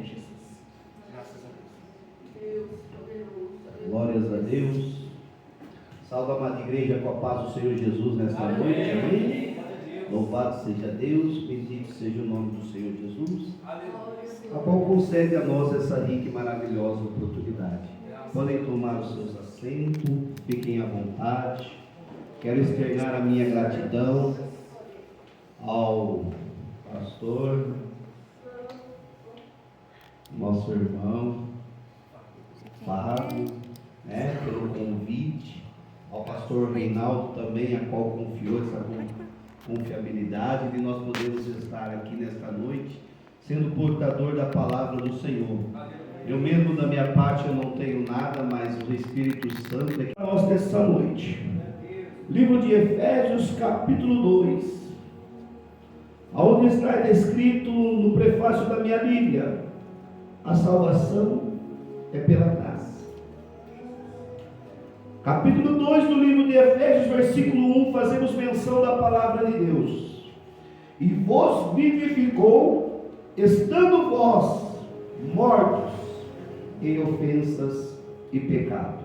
de Jesus. Graças a Deus. Glórias a Deus. Salve a amada igreja com a paz do Senhor Jesus nesta noite. Amém. Louvado seja Deus, bendito seja o nome do Senhor Jesus, a qual concede a nós essa rica e maravilhosa oportunidade. Podem tomar os seus assentos, fiquem à vontade. Quero externar a minha gratidão ao pastor, nosso irmão Fábio, pelo convite, ao pastor Reinaldo também, a qual confiou essa confiabilidade de nós podermos estar aqui nesta noite, sendo portador da palavra do Senhor. Eu mesmo, da minha parte, eu não tenho nada, mas o Espírito Santo é que nós nessa noite. Livro de Efésios, capítulo 2, onde está descrito no prefácio da minha Bíblia: a salvação é pela graça. Capítulo 2 do livro de Efésios, versículo 1, fazemos menção da palavra de Deus. E vos vivificou, estando vós mortos em ofensas e pecado,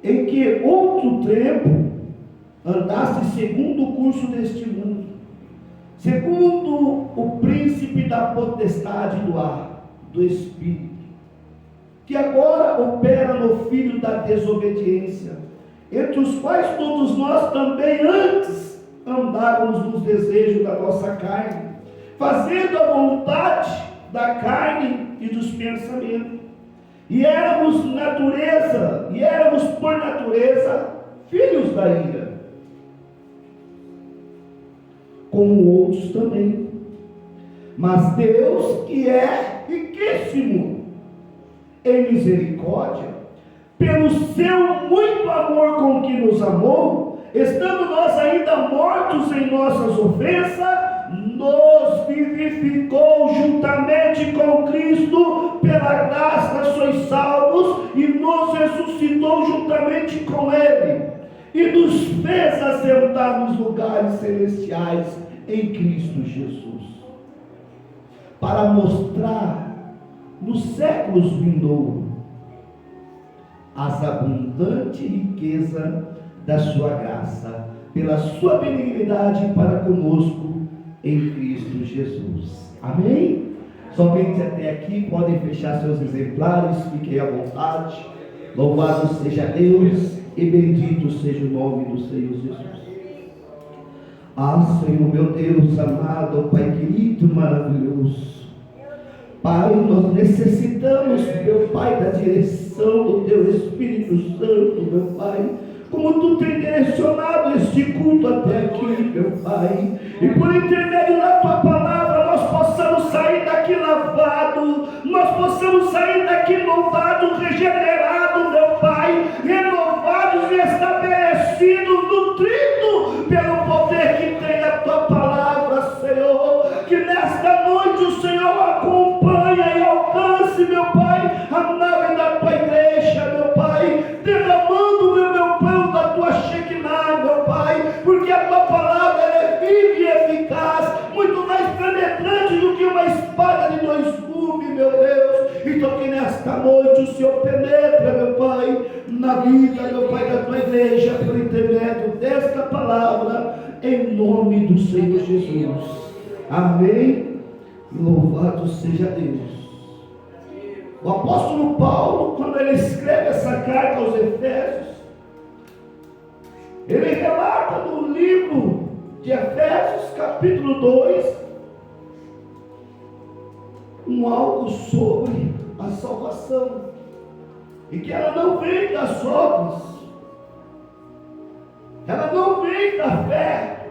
em que outro tempo andaste segundo o curso deste mundo, segundo o príncipe da potestade do ar, do Espírito, que agora opera no filho da desobediência, entre os quais todos nós também antes andávamos nos desejos da nossa carne, fazendo a vontade da carne e dos pensamentos, e éramos por natureza filhos da ira, como outros também. Mas Deus, que é riquíssimo em misericórdia, pelo seu muito amor com que nos amou, estando nós ainda mortos em nossas ofensas, nos vivificou juntamente com Cristo, pela graça sois salvos, e nos ressuscitou juntamente com Ele, e nos fez assentar nos lugares celestiais em Cristo Jesus, para mostrar nos séculos vindouros as abundante riqueza da sua graça, pela sua benignidade para conosco em Cristo Jesus. Amém? Somente até aqui. Podem fechar seus exemplares, fiquem à vontade. Louvado seja Deus e bendito seja o nome do Senhor Jesus. Ah, Senhor meu Deus amado, Pai querido, maravilhoso, Pai, nós necessitamos, meu Pai, da direção do Teu Espírito Santo, meu Pai, como Tu tem direcionado este culto até aqui, meu Pai, e por intermédio da Tua palavra nós possamos sair daqui lavado, nós possamos sair daqui moldado, regenerado, meu Pai, renovados e estabelecidos, nutridos pelo poder que tem a Tua palavra, Senhor. Que nesta noite o Senhor acompanhe e alcance, meu Pai, a nave da Tua igreja, meu Pai, derramando, meu pão da Tua Shekinah, meu Pai, porque a Tua palavra é viva e eficaz, muito mais penetrante do que uma espada de dois gumes, meu Deus. Então que nesta noite o Senhor penetra, meu Pai, na vida, meu Pai, da Tua igreja, por intermédio desta palavra, em nome do Senhor Jesus. Amém. Louvado seja Deus. O apóstolo Paulo, quando ele escreve essa carta aos Efésios, ele relata no livro de Efésios, capítulo 2, algo sobre a salvação, e que ela não vem das obras, ela não vem da fé,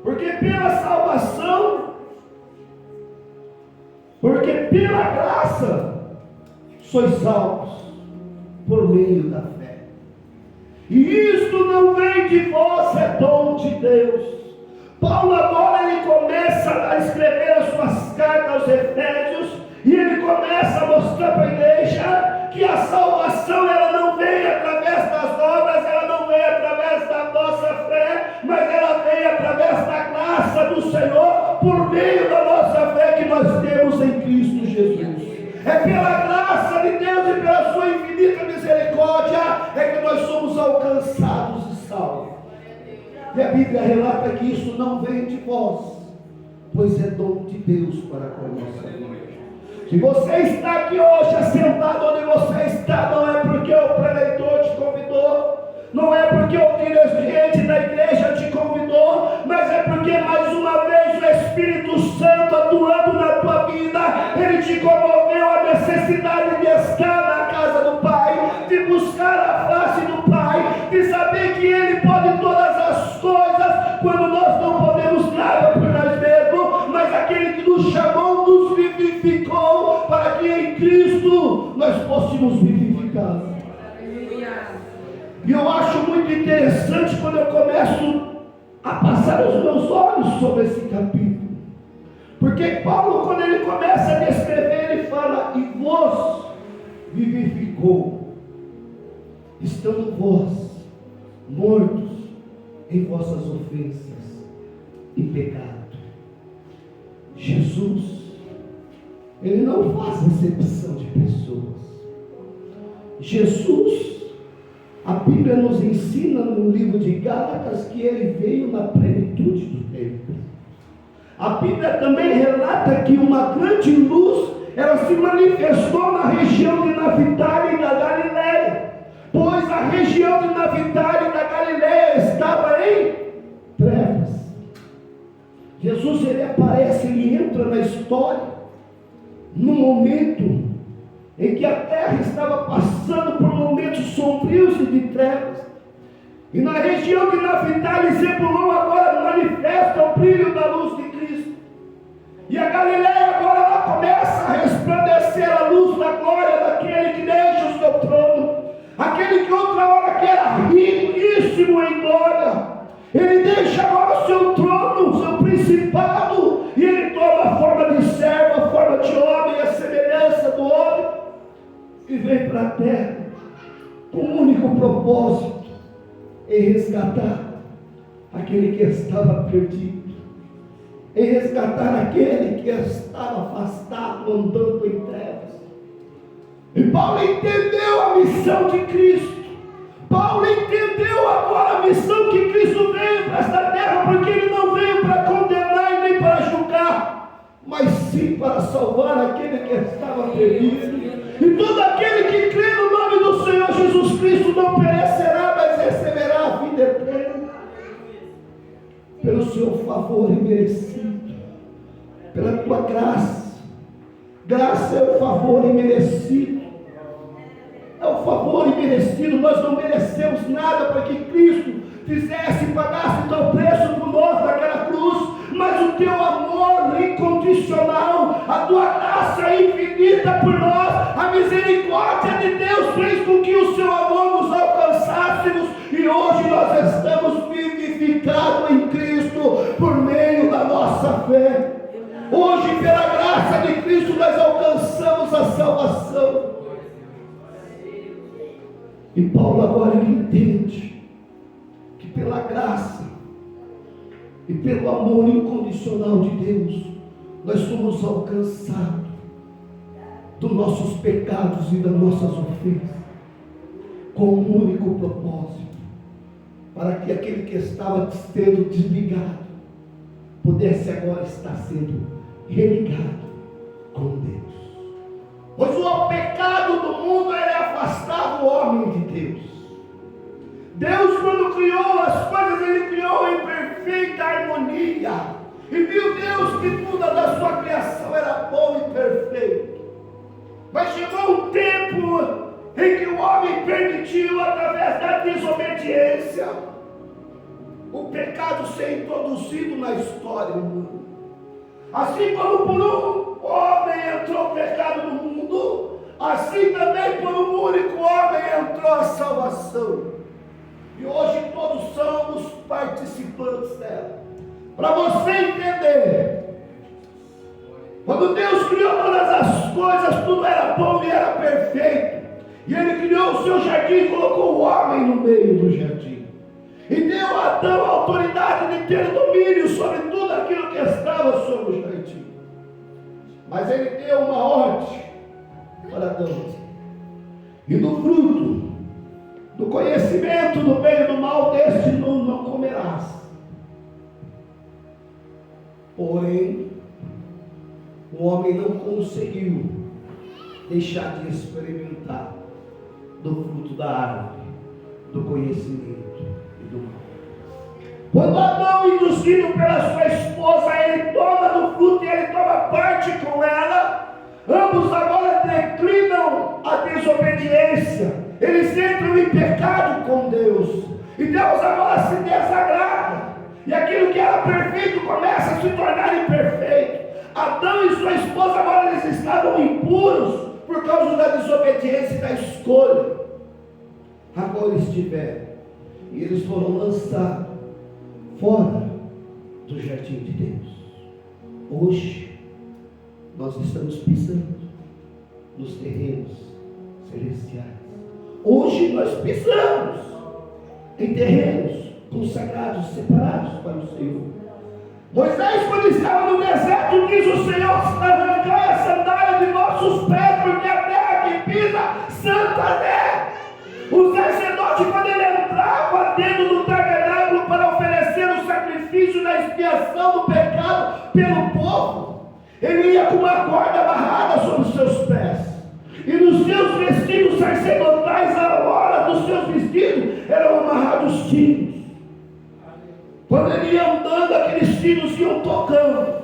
porque pela salvação, porque pela graça sois salvos por meio da fé, e isto não vem de vós, é dom de Deus. Paulo agora ele começa a escrever as suas cartas aos Efésios, e ele começa a mostrar para a igreja que a salvação ela não vem através das obras, ela não vem através da nossa fé, mas ela vem através da graça do Senhor, por meio da nossa fé que nós temos em Cristo É pela graça de Deus e pela sua infinita misericórdia é que nós somos alcançados e salvos. E a Bíblia relata que isso não vem de vós, pois é dom de Deus para com a nossa vida. Se você está aqui hoje, assentado onde você está, não é porque o preleitor te convidou, não é porque o dirigente da igreja te convidou, mas é porque mais uma vez o Espírito Santo atuando na tua vida, ele te comoveu a necessidade de estar na casa do Pai, de buscar a face do Pai, de saber que Ele pode todas as coisas, quando nós não podemos nada por nós mesmos, mas aquele que nos chamou, nos vivificou, para que em Cristo nós fôssemos vivificados. E eu acho muito interessante quando eu começo a passar os meus olhos sobre esse capítulo. Porque Paulo, quando ele começa a descrever, ele fala: e vos vivificou, estando vós mortos em vossas ofensas e pecado. Jesus, ele não faz acepção de pessoas. Jesus, a Bíblia nos ensina no livro de Gálatas que ele veio na plenitude do tempo. A Bíblia também relata que uma grande luz, ela se manifestou na região de Naftali e da Galileia, pois a região de Naftali e da Galileia estava em trevas. Jesus, ele aparece, ele entra na história no momento em que a terra estava passando por momentos sombrios e de trevas. E na região de Naftali e Zebulon agora manifesta o brilho da luz de Cristo. E a Galileia agora ela começa a resplandecer a luz da glória daquele que deixa o seu trono. Aquele que outra hora que era riquíssimo em glória, ele deixa agora o seu trono, o seu principado, e ele toma a forma de servo, a forma de homem, a semelhança do homem, e vem para a terra com um único propósito: em resgatar aquele que estava perdido, em resgatar aquele que estava afastado, andando em trevas. E Paulo entendeu a missão de Cristo. Paulo entendeu agora a missão que Cristo veio para esta terra, porque ele não veio para condenar e nem para julgar, mas sim para salvar aquele que estava perdido. E todo aquele que crê no nome do Senhor Jesus Cristo não perecerá, mas receberá a vida eterna, pelo seu favor imerecido, pela tua graça. Graça é o favor imerecido, é o favor imerecido. Nós não merecemos nada para que Cristo fizesse, pagasse tal preço por nós naquela cruz, mas o teu amor incondicional, a tua graça infinita por nós, a misericórdia de Deus fez com que o seu amor nos alcançássemos, e hoje nós estamos vivificados em Cristo por meio da nossa fé. Hoje, pela graça de Cristo, nós alcançamos a salvação. E Paulo agora ele entende que pela graça e pelo amor incondicional de Deus, nós somos alcançados dos nossos pecados e das nossas ofensas, com um único propósito: para que aquele que estava sendo desligado pudesse agora estar sendo religado com Deus. Pois o pecado do mundo, ele afastava o homem de Deus. Deus, quando criou as coisas, ele criou em perfeita harmonia, e viu Deus que tudo da sua criação era bom e perfeito. Mas chegou um tempo em que o homem permitiu, através da desobediência, o pecado ser introduzido na história humana. Assim como por um homem entrou o pecado no mundo, assim também por um único homem entrou a salvação. E hoje todos somos participantes dela. Para você entender, quando Deus criou todas as coisas, tudo era bom e era perfeito. E Ele criou o seu jardim e colocou o homem no meio do jardim. E deu a Adão a autoridade de ter domínio sobre tudo aquilo que estava sobre o jardim. Mas Ele deu uma ordem para Adão. E do fruto do conhecimento do bem e do mal, deste não comerás. Porém, o homem não conseguiu deixar de experimentar do fruto da árvore, do conhecimento e do mal. Quando Adão, induzido pela sua esposa, ele toma do fruto e ele toma parte com ela, ambos agora declinam a desobediência. Eles entram em pecado com Deus. E Deus agora se desagrada. E aquilo que era perfeito começa a se tornar imperfeito. Adão e sua esposa agora eles estavam impuros por causa da desobediência e da escolha. Agora eles tiveram. E eles foram lançados fora do jardim de Deus. Hoje nós estamos pisando nos terrenos celestiais. Hoje nós pisamos em terrenos consagrados, separados para o Senhor. Moisés, quando estava no deserto, diz o Senhor: arrancai a sandália de vossos pés, porque a terra que pisa, santa é. O sacerdote, quando ele entrava dentro do tabernáculo para oferecer o sacrifício da expiação do pecado pelo povo, ele ia com uma corda amarrada sobre os seus pés. E nos seus vestidos sacerdotais, a hora dos seus vestidos, eram amarrados sinos. Quando ele ia andando, aqueles sinos iam tocando.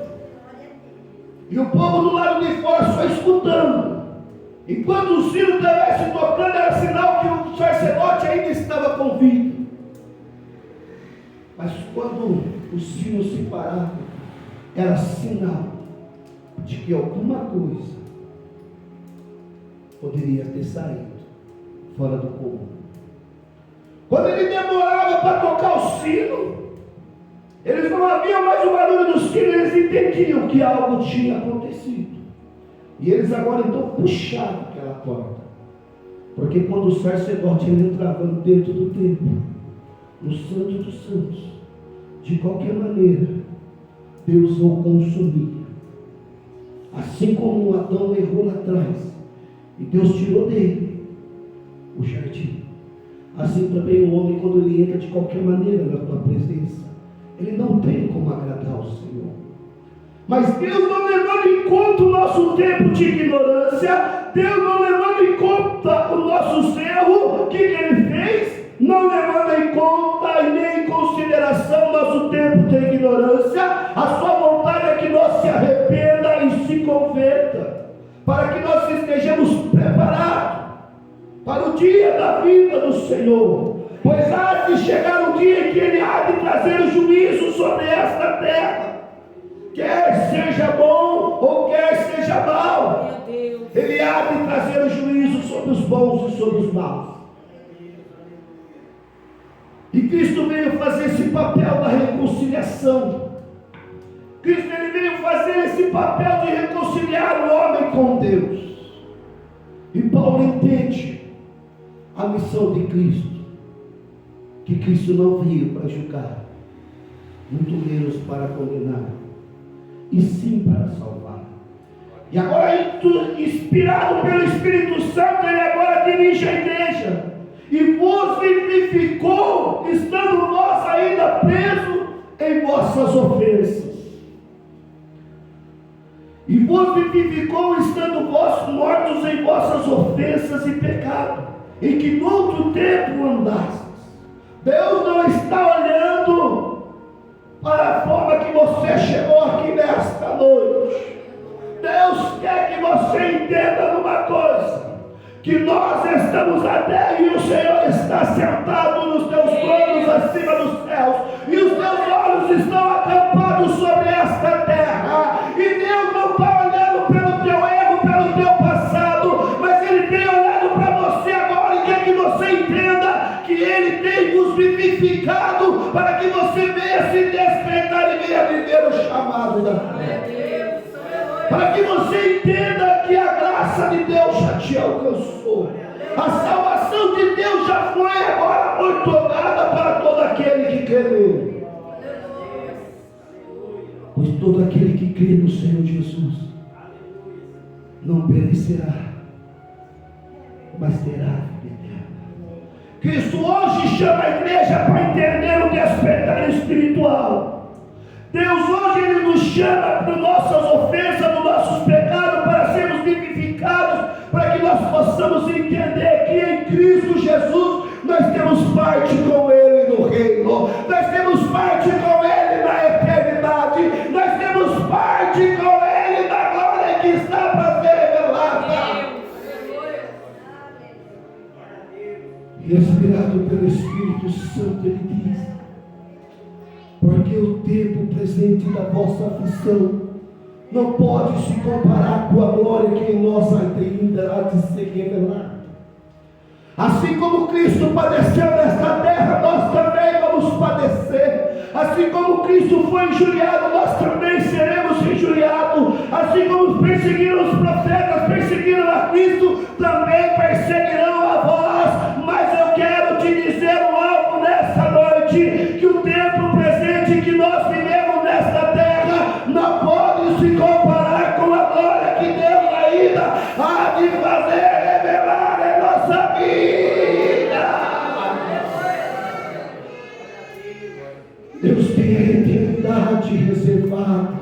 E o povo do lado de fora só escutando. E quando o sino estivesse tocando, era sinal que o sacerdote ainda estava com vida. Mas quando o sino se parava, era sinal de que alguma coisa poderia ter saído fora do comum. Quando ele demorava para tocar o sino, eles não haviam mais o barulho do sino, eles entendiam que algo tinha acontecido. E eles agora então puxavam aquela porta. Porque quando o sacerdote entrava dentro do templo, no Santo dos Santos, de qualquer maneira, Deus o consumia. Assim como Adão errou lá atrás, e Deus tirou dele o jardim, assim também o homem, quando ele entra de qualquer maneira na tua presença, ele não tem como agradar ao Senhor. Mas Deus, não levando em conta o nosso tempo de ignorância, Deus não levando em conta o nosso erro, o que Ele fez? Não levando em conta e nem em consideração o nosso tempo de ignorância, a sua vontade é que nós se arrependa e se converta, para que nós estejamos preparados para o dia da vinda do Senhor. Pois há de chegar o dia em que Ele há de trazer o juízo sobre esta terra, quer seja bom ou quer seja mal. Ele há de trazer o juízo sobre os bons e sobre os maus. E Cristo veio fazer esse papel da reconciliação. Cristo ele veio fazer esse papel de reconciliar o homem com Deus. E Paulo entende a missão de Cristo, que Cristo não veio para julgar, muito menos para condenar, e sim para salvar. E agora, inspirado pelo Espírito Santo, ele agora dirige a igreja e vos vivificou, estando vós ainda presos em vossas ofensas. E vos vivificou, estando vós mortos em vossas ofensas e pecado, em que no outro tempo andastes. Deus não está olhando para a forma que você chegou aqui nesta noite. Deus quer que você entenda uma coisa, que nós estamos à terra e o Senhor está sentado nos teus tronos acima dos céus, e os teus olhos estão acampados sobre esta terra, e Deus não está olhando pelo teu erro, pelo teu passado, mas Ele tem olhado para você agora e quer que você entenda que Ele tem nos vivificado para que você venha se despertar e venha viver o chamado da fé. Para que você entenda que a graça de Deus já te alcançou. A salvação de Deus já foi agora otorgada para todo aquele que crê nele. Pois todo aquele que crê no Senhor Jesus não perecerá, mas terá vida eterna. Cristo hoje chama a igreja para entender o despertar espiritual. Deus hoje Ele nos chama para nossas ofensas, dos nossos pecados, para sermos vivificados, para que nós possamos entender que em Cristo Jesus nós temos parte com Ele no reino, nós temos parte com Ele na eternidade, nós temos parte com Ele na glória que está para ser revelada. Inspirado pelo Espírito Santo, Ele diz: porque o tempo presente da vossa aflição não pode se comparar com a glória que em nós ainda há de ser revelada. Assim como Cristo padeceu nesta terra, nós também vamos padecer. Assim como Cristo foi injuriado, nós também seremos injuriados. Assim como perseguiram os profetas, perseguiram a Cristo, também perseguirão a vós. Mas eu quero te dizer algo nessa noite, que o tempo presente que nós vivemos nesta terra não pode se comparar com a glória que Deus ainda há de fazer revelar em nossa vida. Deus tem a eternidade reservada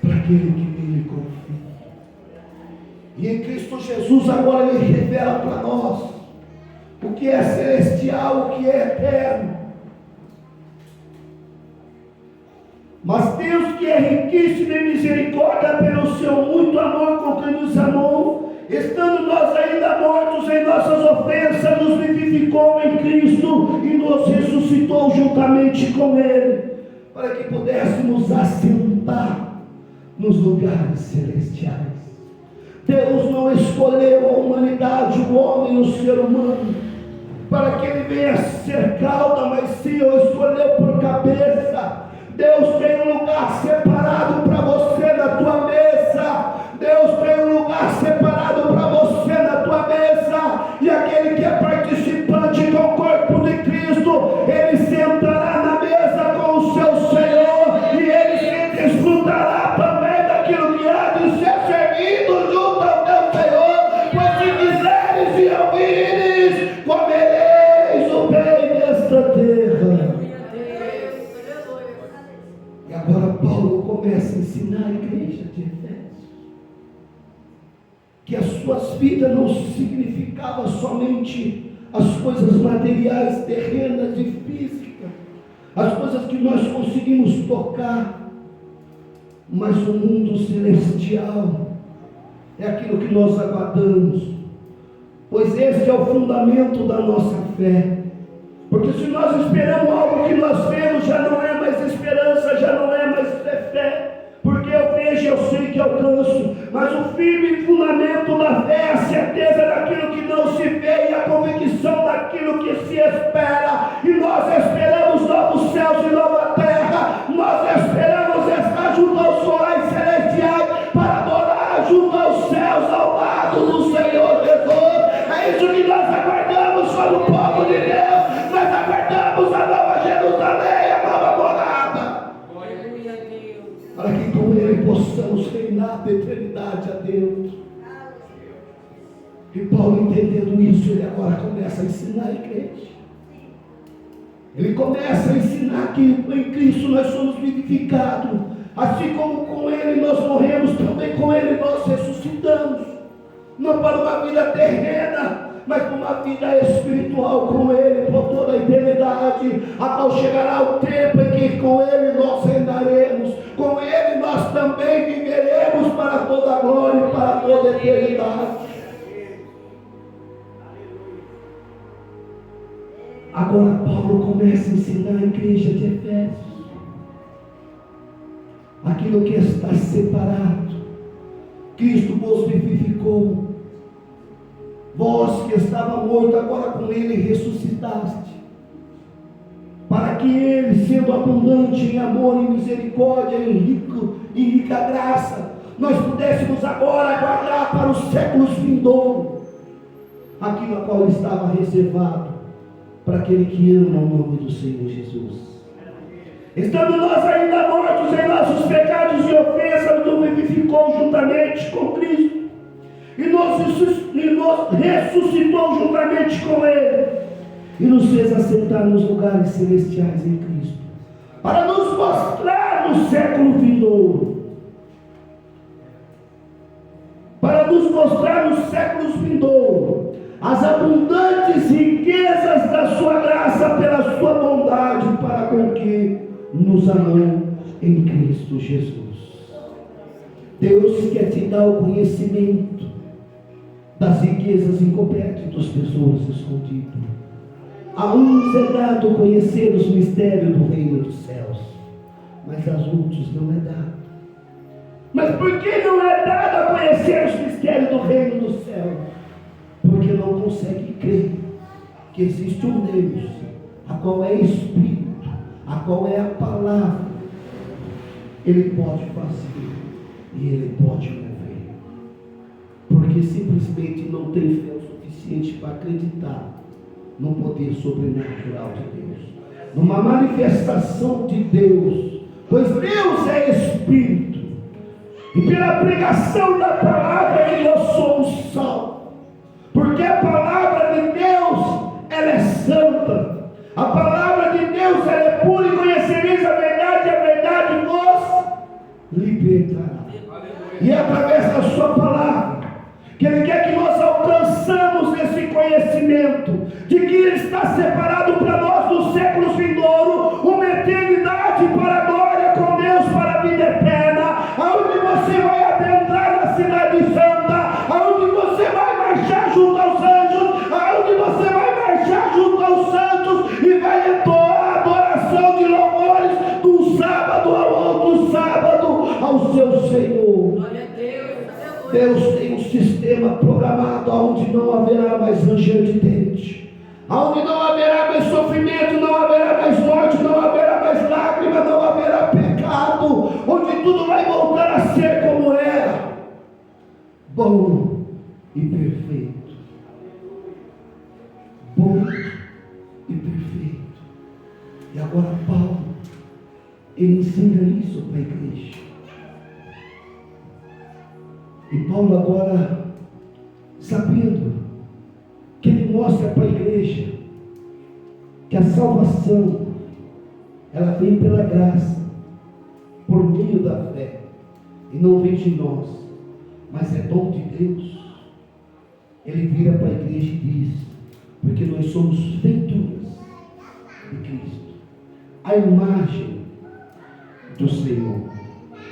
para aquele que nele confia. E em Cristo Jesus agora Ele revela para nós o que é celestial, o que é eterno. Mas Deus, que é riquíssimo em misericórdia, pelo seu muito amor com que nos amou, estando nós ainda mortos em nossas ofensas, nos vivificou em Cristo e nos ressuscitou juntamente com Ele, para que pudéssemos assentar nos lugares celestiais. Deus não escolheu a humanidade, o homem, o ser humano, para que ele venha ser cauda, mas sim o escolheu por cabeça. Deus tem um lugar separado para você na tua mesa. Deus tem um lugar separado para você na tua mesa. E aquele que é participante com o corpo de Cristo, ele sentará na mesa com o seu Senhor, e ele se desfrutará também daquilo que há de ser servido junto ao teu Senhor. Pois se quiseres e ouvires, comereis o bem desta terra. E agora Paulo começa a ensinar a igreja de Efésios que as suas vidas não significavam somente as coisas materiais, terrenas e físicas, as coisas que nós conseguimos tocar, mas o mundo celestial é aquilo que nós aguardamos, pois esse é o fundamento da nossa fé. Porque se nós esperamos algo que nós vemos, já não é mais esperança, já não é mais fé. Porque eu vejo, eu sei que alcanço. Mas o firme fundamento da fé é a certeza daquilo que não se vê e a convicção daquilo que se espera. E nós esperamos novos céus e nova terra. Nós esperamos estar junto aos solares celestiais para adorar junto aos céus, ao lado do Senhor Jesus. É isso que nós aguardamos como povo de Deus. Nós aguardamos a nova Jerusalém, a nova morada, para que com Ele possamos reinar da eternidade adentro. E Paulo, entendendo isso, ele agora começa a ensinar a igreja. Ele começa a ensinar que em Cristo nós somos vivificados, assim como com Ele nós morremos, também com Ele nós ressuscitamos, não para uma vida terrena, mas com uma vida espiritual com Ele por toda a eternidade, a qual chegará o tempo em que com Ele nós reinaremos, com Ele nós também viveremos para toda a glória e para toda a eternidade. Agora Paulo começa a ensinar a igreja de Efésios aquilo que está separado. Cristo vos vivificou. Vós que estava morto, agora com Ele ressuscitaste, para que Ele, sendo abundante em amor e misericórdia, em rica graça, nós pudéssemos agora aguardar para os séculos vindouros aquilo a qual estava reservado para aquele que ama o nome do Senhor Jesus. Estando nós ainda mortos em nossos pecados e ofensas, nos vivificou juntamente com Cristo, e nos ressuscitou juntamente com Ele, e nos fez assentar nos lugares celestiais em Cristo, para nos mostrar no século vindouro, as abundantes riquezas da sua graça pela sua bondade para com que nos amou em Cristo Jesus. Deus quer te dar o conhecimento das riquezas encobertas dos tesouros escondidos. A uns é dado conhecer os mistérios do reino dos céus, mas aos outros não é dado. Mas por que não é dado a conhecer os mistérios do reino dos céus? Porque não consegue crer que existe um Deus, a qual é Espírito, a qual é a palavra. Ele pode fazer e Ele pode mover, porque simplesmente não tem fé o suficiente para acreditar no poder sobrenatural de Deus, numa manifestação de Deus, pois Deus é Espírito, e pela pregação da palavra que nós somos salvos, porque a palavra de Deus, ela é santa, a palavra de Deus, ela é pura, e conhecereis a verdade vos libertará. E é através da sua palavra que Ele quer que nós alcançamos esse conhecimento de que Ele está separado para nós nos séculos vindouros, uma eternidade para a glória com Deus, para a vida eterna, aonde você vai adentrar na cidade santa, aonde você vai marchar junto aos anjos, aonde você vai marchar junto aos santos e vai entoar a adoração de louvores de um sábado ao outro sábado ao seu Senhor. Deus tem um sistema programado onde não haverá mais ranger de dente, onde não haverá mais sofrimento, não haverá mais morte, não haverá mais lágrima, não haverá pecado, onde tudo vai voltar a ser como era, bom e perfeito. Bom e perfeito. E agora Paulo, ele ensina isso para a igreja. E Paulo agora, sabendo que ele mostra para a igreja que a salvação, ela vem pela graça, por meio da fé, e não vem de nós, mas é dom de Deus. Ele vira para a igreja e diz: porque nós somos feituras de Cristo, a imagem do Senhor.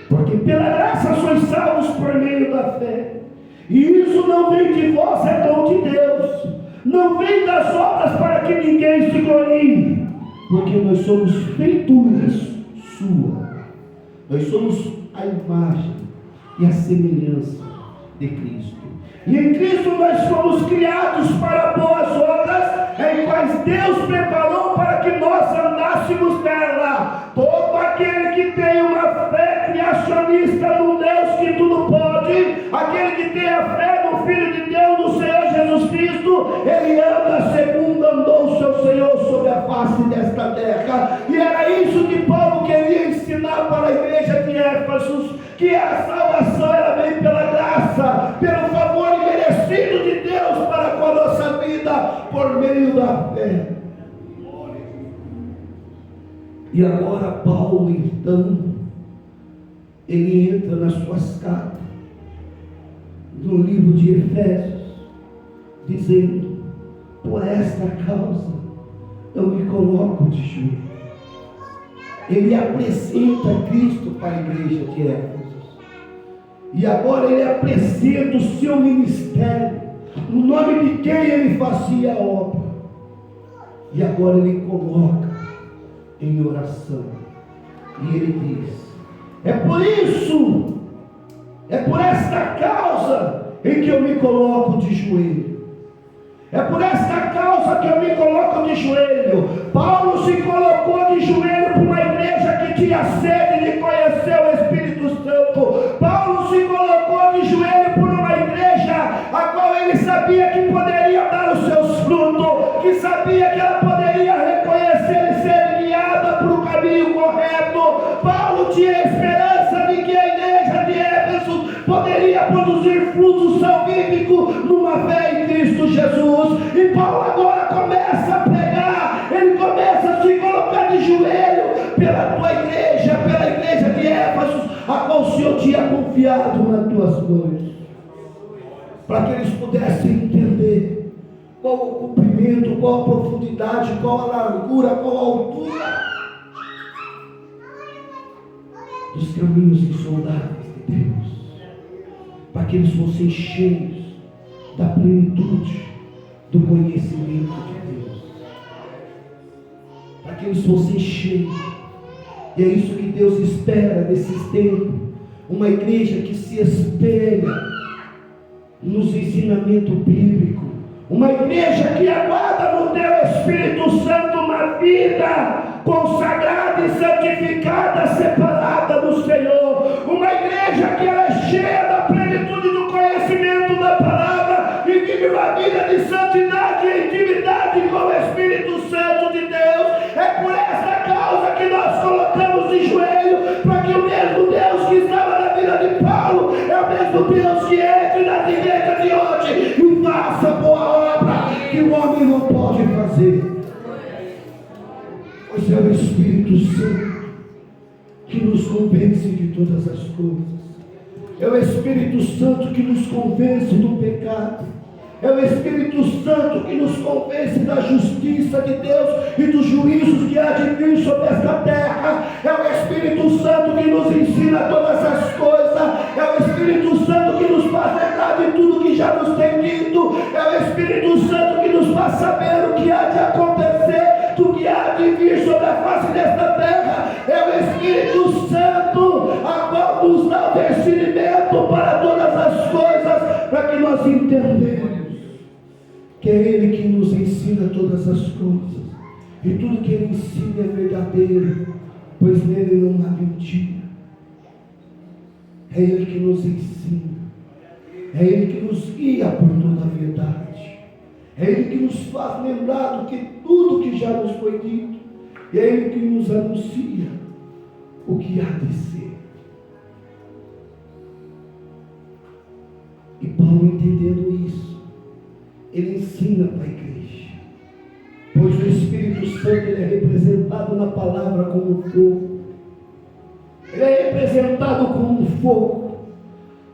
Porque pela graça sois salvos por meio da fé, e isso não vem de vós, é dom de Deus, não vem das obras para que ninguém se glorie, porque nós somos feituras sua, nós somos a imagem e a semelhança de Cristo, e em Cristo nós fomos criados para boas obras, em quais Deus preparou para que nós andássemos nela. Todo aquele que tem uma fé criacionista no Deus que tudo pode, aquele que tem a fé no Filho de Deus, no Senhor Jesus Cristo, ele anda segundo andou o seu Senhor sobre a face desta terra. E era isso que Paulo queria ensinar para a igreja de Éfeso, que a salvação ela vem pela graça, pelo favor imerecido de Deus para com a nossa vida, por meio da fé. E agora Paulo, então, ele entra nas suas cartas, no livro de Efésios, dizendo: por esta causa eu me coloco de joelho. Ele apresenta Cristo para a igreja de Éfeso, e agora ele apresenta o seu ministério, no nome de quem ele fazia a obra, e agora ele coloca em oração, e ele diz: é por isso, é por esta causa em que eu me coloco de joelho, é por esta causa que eu me coloco de joelho. Paulo se colocou de joelho para uma igreja que tinha sede de conhecer o Espírito Santo. Paulo se colocou de joelho por uma igreja a qual ele sabia que poderia dar os seus frutos, que sabia que ela poderia reconhecer e ser guiada para o caminho correto. Paulo tinha esperança de que a igreja de Éfeso poderia produzir produzir frutos salvíficos numa fé em Cristo Jesus. E Paulo agora começa a pregar, ele começa a se colocar de joelho pela tua igreja, pela igreja de Éfeso, a qual o Senhor tinha confiado nas tuas mãos, para que eles pudessem entender qual o comprimento, qual a profundidade, qual a largura, qual a altura dos caminhos insondáveis de Deus, para que eles fossem cheios da plenitude do conhecimento de Deus, para que eles fossem cheios. E é isso que Deus espera nesses tempos, uma igreja que se espelha nos ensinamentos bíblicos, uma igreja que aguarda no teu Espírito Santo uma vida consagrada e santificada, separada do Senhor, uma igreja que ela é cheia da plenitude do conhecimento da palavra e vive uma vida de santidade e intimidade com o Espírito Santo de Deus. É por essa causa que nós colocamos de joelho, para que o mesmo Deus que estava na vida de Paulo é o mesmo Deus que entre nas igrejas de hoje e faça boa obra que o homem não pode fazer. Pois é o Espírito Santo que nos convence de todas as coisas. É o Espírito Santo que nos convence do pecado. É o Espírito Santo que nos convence da justiça de Deus e dos juízos que há de vir sobre esta terra. É o Espírito Santo que nos ensina todas as coisas. É o Espírito Santo que nos faz lembrar de tudo que já nos tem dito. É o Espírito Santo que nos faz saber o que há de acontecer, do que há de vir sobre a face desta terra. É o Espírito Santo a qual nos dá o discernimento para todas as coisas, para que nós entendamos que é Ele que nos ensina todas as coisas, e tudo que Ele ensina é verdadeiro, pois nele não há mentira. É Ele que nos ensina, é Ele que nos guia por toda a verdade, é Ele que nos faz lembrar do que tudo que já nos foi dito, e é Ele que nos anuncia o que há de ser. E Paulo, entendendo isso, ele ensina para a igreja, pois o Espírito Santo ele é representado na palavra como fogo, ele é representado como fogo,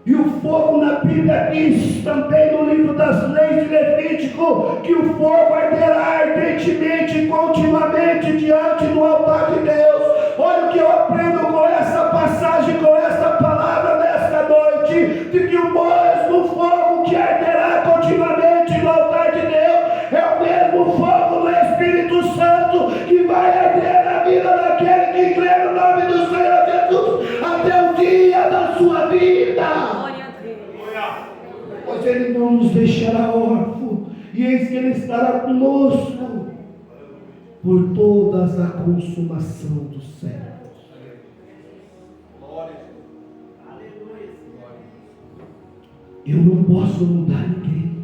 e o fogo na Bíblia diz também no livro das leis de Levítico que o fogo arderá ardentemente e continuamente diante do altar de Deus. Olha o que eu aprendo com essa passagem, com essa palavra nesta noite, de que o mesmo fogo que arderá continuamente no altar de Deus é o mesmo fogo do Espírito Santo que vai arder na vida daquele que crê no nome do Senhor Jesus até o dia da sua vida. Pois Ele não nos deixará órfãos, e eis que Ele estará conosco por todas a consumação dos séculos. Eu não posso mudar ninguém,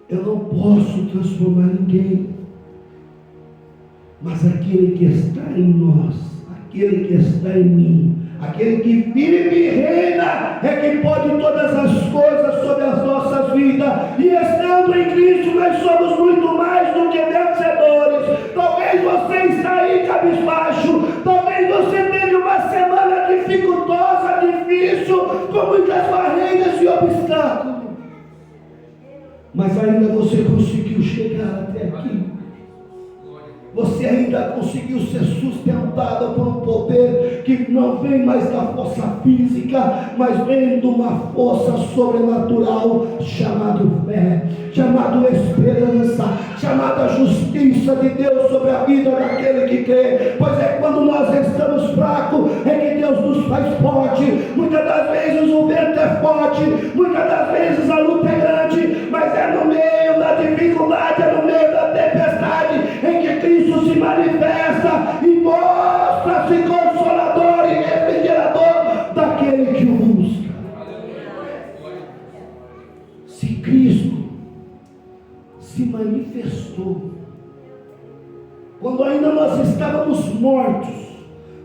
eu não posso transformar ninguém, mas aquele que está em nós, aquele que está em mim, aquele que vive e reina, é quem pode todas as coisas sobre as nossas vidas, e estando em Cristo nós somos muito mais do que vencedores. Talvez você está aí cabisbaixo, talvez você teve uma semana dificultosa, difícil, com muitas barreiras e obstáculos, mas ainda você conseguiu chegar até aqui. Você ainda conseguiu ser sustentado por um poder que não vem mais da força física, mas vem de uma força sobrenatural, chamado fé, chamado esperança, chamada justiça de Deus sobre a vida daquele que crê. Pois é quando nós estamos fracos é que Deus nos faz forte. Muitas das vezes o vento é forte, muitas das vezes a luta é grande, mas é no meio da dificuldade, é no meio da tempestade em que Cristo se manifesta e mostra-se consolador e refrigerador daquele que o busca. Se Cristo se manifestou quando ainda nós estávamos mortos,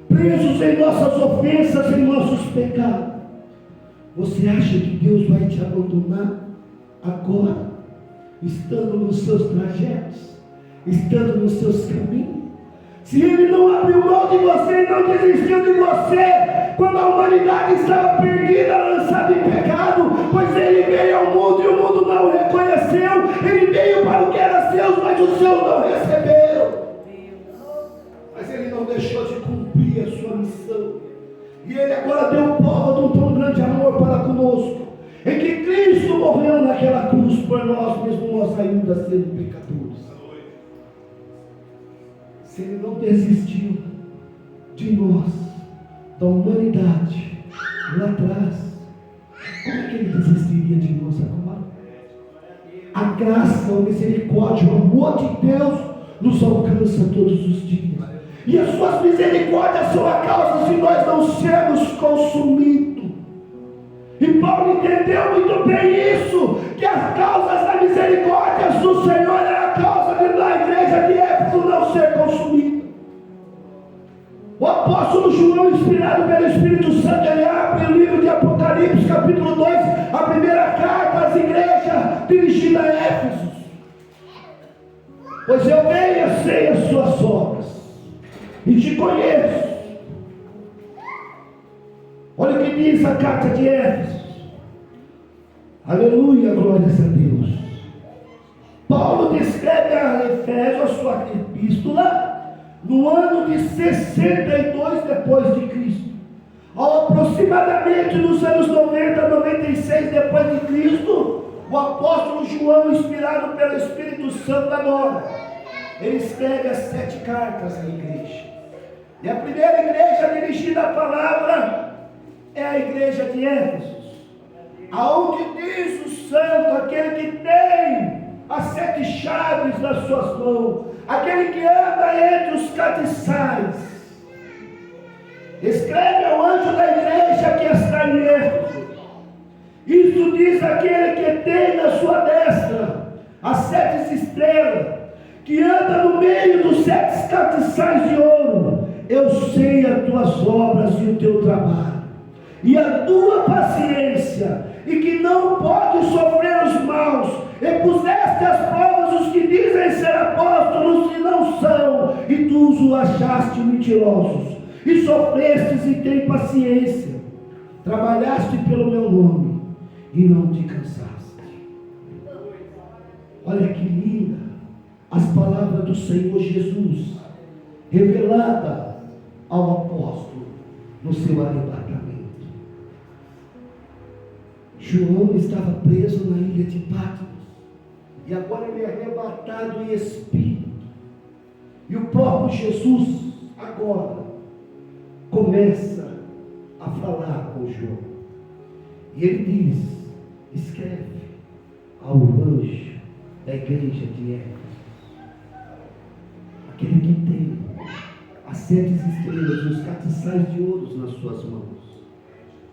presos em nossas ofensas, em nossos pecados, Você acha que Deus vai te abandonar agora, estando nos seus trajetos, estando nos seus caminhos? Se Ele não abriu mão de você e não desistiu de você, quando a humanidade estava perdida, lançada em pecado, pois Ele veio ao mundo e o mundo não o reconheceu. Ele veio para o que era seu, mas os seus não receberam. Mas Ele não deixou de cumprir a sua missão. E Ele agora deu prova de um tão grande amor para conosco, em que Cristo morreu naquela cruz por nós, mesmo nós ainda sendo pecadores. Se Ele não desistiu de nós, da humanidade, lá atrás, como é que Ele desistiria de nós agora? A graça, a misericórdia, o amor de Deus nos alcança todos os dias. E as suas misericórdias são a causa de nós não sermos consumidos. E Paulo entendeu muito bem isso, que as causas da misericórdia do Senhor era a causa de a igreja de Éfeso não ser consumida. O apóstolo João, inspirado pelo Espírito Santo, ele abre o livro de Apocalipse, capítulo 2, a primeira carta às igrejas dirigida a Éfeso. Pois eu venho e sei as suas obras, e te conheço. Olha o que diz a carta de Éfeso. Aleluia, glórias a Deus. Paulo descreve a Efésio, a sua epístola, no ano de 62 depois de Cristo. Aproximadamente nos anos 90, 96 depois de Cristo, o apóstolo João, inspirado pelo Espírito Santo agora, ele escreve as 7 cartas à igreja. E a primeira igreja dirigida à palavra é a igreja de Éfeso, aonde diz o santo, aquele que tem as 7 chaves nas suas mãos, aquele que anda entre os castiçais, escreve ao anjo da igreja que está em Éfeso. Isso diz aquele que tem na sua destra as 7 estrelas, que anda no meio dos 7 castiçais de ouro. Eu sei as tuas obras e o teu trabalho, e a tua paciência, e que não pode sofrer os maus, e puseste as provas os que dizem ser apóstolos e não são, e tu os achaste mentirosos, e sofrestes e tem paciência, trabalhaste pelo meu nome, e não te cansaste. Olha que linda as palavras do Senhor Jesus, revelada ao apóstolo no seu arrebatamento. João estava preso na ilha de Patmos, e agora ele é arrebatado em espírito, e o próprio Jesus agora começa a falar com João, e ele diz: escreve ao anjo da igreja de Éfeso, aquele que tem as 7 estrelas e os castiçais de ouro nas suas mãos.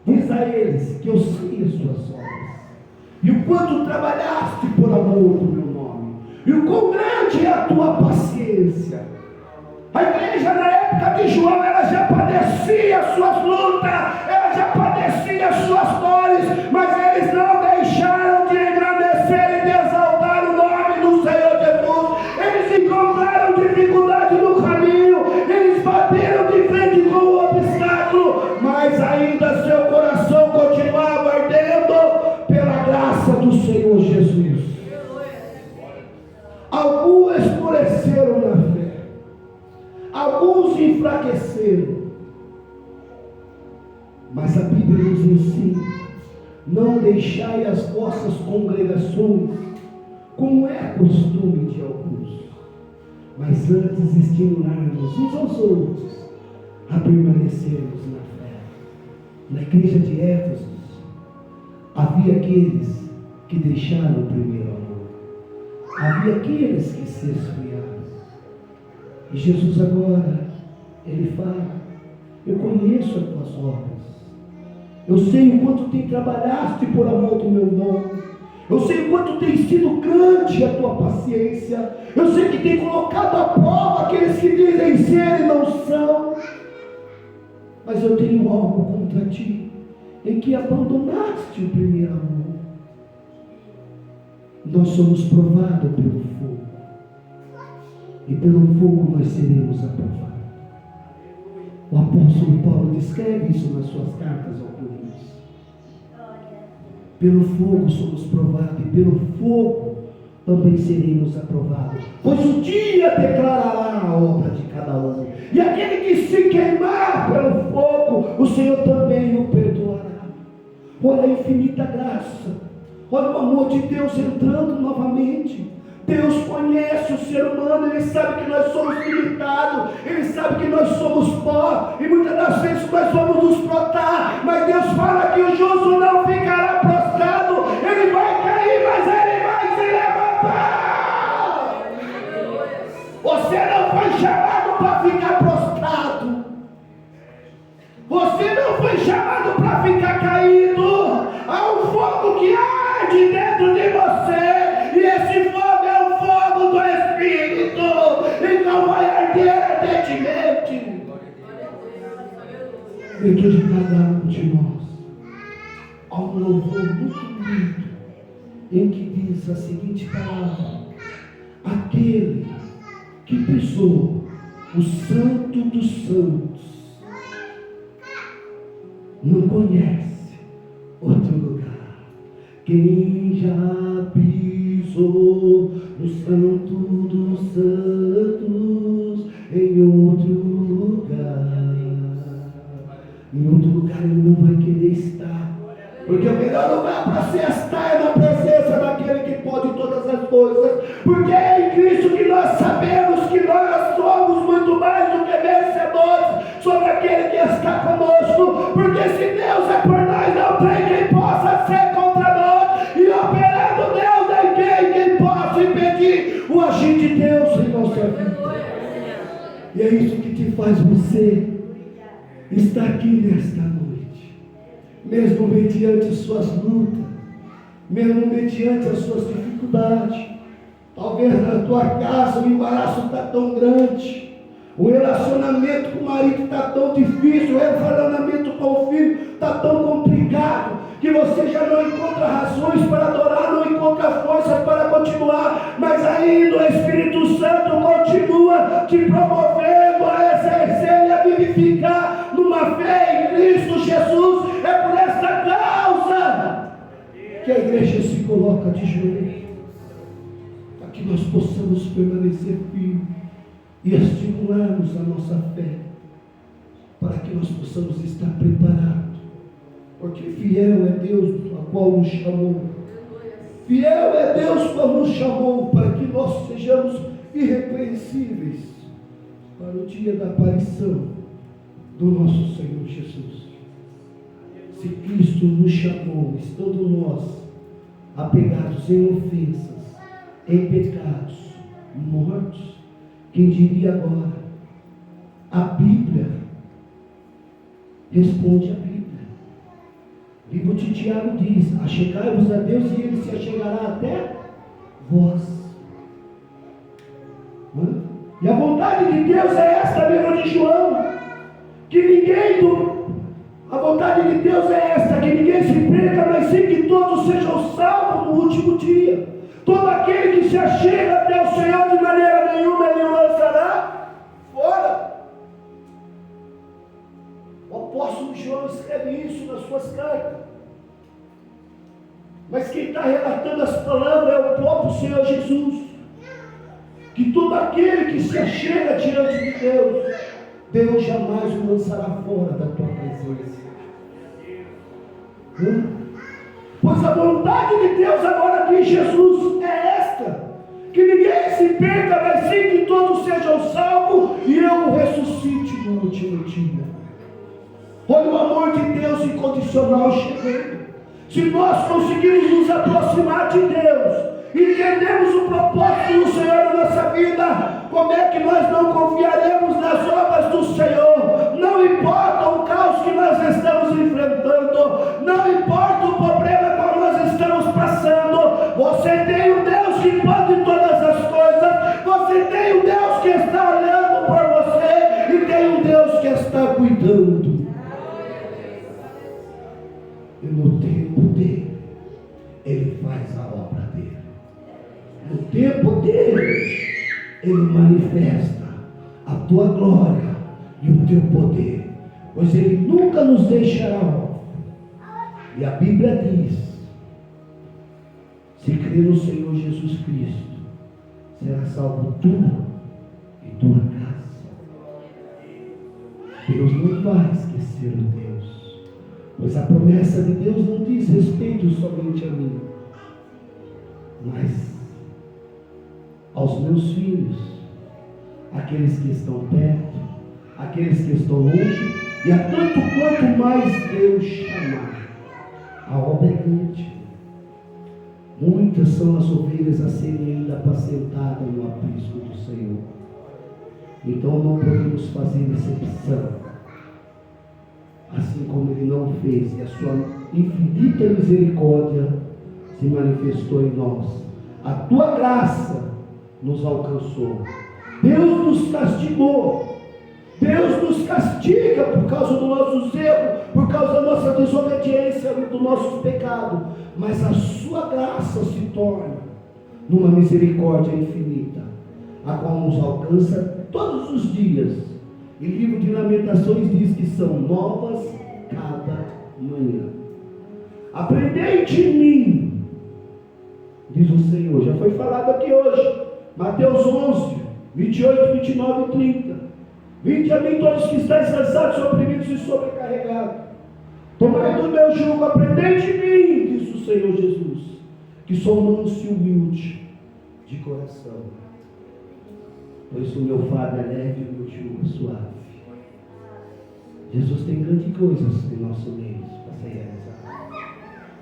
Diz a eles que eu sei as suas obras, e o quanto trabalhaste por amor do meu nome, e o quão grande é a tua paciência. A igreja na época de João, ela já padecia as suas lutas, ela já padecia as suas dores, mas eles não deixaram de engrandecer e de exaltar o nome do Senhor Jesus. Eles encontraram dificuldade no caminho, eles bateram de frente com o obstáculo, mas ainda seu coração continuava ardendo pela graça do Senhor Jesus. Alguns esmoreceram na fé, alguns enfraqueceram, mas a Bíblia nos ensina: não deixai as vossas congregações, como é costume de alguns, mas antes estimular-nos uns aos outros a permanecermos na fé. Na igreja de Éfeso havia aqueles que deixaram o primeiro amor, havia aqueles que se esfriaram, e Jesus agora, ele fala: eu conheço as tuas obras, eu sei o quanto tem trabalhaste por amor do meu nome, eu sei o quanto tem sido grande a tua paciência, eu sei que tem colocado à prova aqueles que dizem ser e não são, mas eu tenho algo contra ti, em que abandonaste o primeiro amor. Nós somos provados pelo fogo, e pelo fogo nós seremos aprovados. O apóstolo Paulo descreve isso nas suas cartas aos Coríntios. Pelo fogo somos provados, e pelo fogo também seremos aprovados. Pois o dia declarará a obra de cada um. E aquele que se queimar pelo fogo, o Senhor também o perdoará. Olha a infinita graça. Olha o amor de Deus entrando novamente. Deus conhece o ser humano, Ele sabe que nós somos limitados, Ele sabe que nós somos pó, e muitas das vezes nós vamos nos brotar, mas Deus fala que o justo não ficará prostrado, ele vai cair, mas ele vai se levantar. Você não foi chamado para ficar prostrado, você não foi chamado para ficar caído. Há um fogo que arde dentro de você, e esse fogo é o fogo do Espírito, e não vai arder ardentemente dentro de cada um de nós. Há um louvor muito lindo em que diz a seguinte palavra: aquele que pisou o santo dos santos não conhece outro lugar. Quem já pisou no santo dos santos, em outro lugar ele não vai querer estar, porque o melhor lugar para se estar é na presença daquele que pode todas as coisas, porque é em Cristo que nós sabemos que nós somos muito mais do que vencedores sobre aquele que está conosco, porque se Deus é por nós, não tem quem possa ser contra nós, e operando Deus em quem possa impedir o agir de Deus em nossa vida. E é isso que te faz você estar aqui nesta noite, mesmo mediante suas lutas, mesmo mediante as suas dificuldades. Talvez na tua casa o embaraço está tão grande, o relacionamento com o marido está tão difícil, o relacionamento com o filho está tão complicado, que você já não encontra razões para adorar, não encontra forças para continuar, mas ainda o Espírito Santo continua te promovendo a exercer e a vivificar numa fé em Cristo Jesus. É por essa causa que a igreja se coloca de joelho, para que nós possamos permanecer firmes e estimularmos a nossa fé, para que nós possamos estar preparados, porque fiel é Deus a qual nos chamou, fiel é Deus qual nos chamou, para que nós sejamos irrepreensíveis para o dia da aparição do nosso Senhor Jesus. Se Cristo nos chamou, estando nós apegados em ofensas, em pecados, mortos, quem diria agora? A Bíblia responde a Bíblia. O livro de Tiago diz: achegai-vos a Deus e Ele se achegará até vós. E a vontade de Deus é esta, livro de João, a vontade de Deus é esta, que ninguém se perca, mas sim que todos sejam salvos no último dia. Todo aquele que se achega até o Senhor, de maneira nenhuma Ele o lançará fora. O apóstolo João escreve isso nas suas cartas. Mas quem está relatando as palavras é o próprio Senhor Jesus. Que todo aquele que se achega diante de Deus, Deus jamais o lançará fora da tua presença. Pois a vontade de Deus agora aqui em Jesus é esta: que ninguém se perca, mas sim que todos sejam salvos e eu o ressuscite no último dia. Olha o amor de Deus incondicional chegando. Se nós conseguirmos nos aproximar de Deus, entendemos o propósito do Senhor na nossa vida, como é que nós não confiaremos nas obras do Senhor? Não importa o caos que nós estamos enfrentando, não importa o problema que nós estamos passando, você tem um Deus que pode todas as coisas, você tem um Deus que está olhando por você, e tem um Deus que está cuidando. faz a obra dele. No tempo dele, ele manifesta a tua glória e o teu poder, pois ele nunca nos deixará órfãos. E a Bíblia diz: se crer no Senhor Jesus Cristo, será salvo tu e tua casa. Deus não vai esquecer de Deus, pois a promessa de Deus não diz respeito somente a mim, mas aos meus filhos, aqueles que estão perto, aqueles que estão longe, e a tanto quanto mais Deus chamar. A obra é grande. Muitas são as ovelhas a serem ainda apacentadas no aprisco do Senhor. Então não podemos fazer exceção, assim como Ele não fez, e a sua infinita misericórdia se manifestou em nós. A tua graça nos alcançou. Deus nos castigou. Deus nos castiga por causa dos nossos erros, por causa da nossa desobediência, do nosso pecado. Mas a sua graça se torna numa misericórdia infinita, a qual nos alcança todos os dias. E o livro de Lamentações diz que são novas cada manhã. Aprendei de mim, diz o Senhor. Já foi falado aqui hoje, Mateus 11, 28, 29 e 30. Vinde a mim todos que estáis cansados, oprimidos e sobrecarregados. Tomai do meu jugo, aprendei de mim, diz o Senhor Jesus, que sou manso e humilde de coração, pois o meu fardo é leve e o meu jugo é suave. Jesus tem grandes coisas em nosso meio para ser realizado.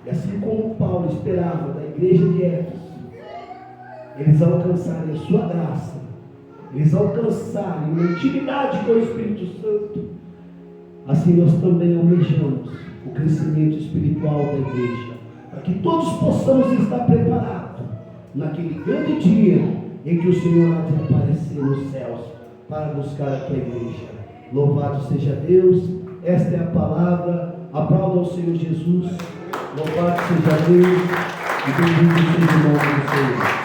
E assim como Paulo esperava da igreja de Éfeso, eles alcançarem a sua graça, eles alcançarem uma intimidade com o Espírito Santo, assim nós também almejamos o crescimento espiritual da igreja, para que todos possamos estar preparados naquele grande dia em que o Senhor há de aparecer nos céus para buscar a tua igreja. Louvado seja Deus. Esta é a palavra. Aplauda ao Senhor Jesus. Louvado seja Deus e bendito seja o nome do Senhor.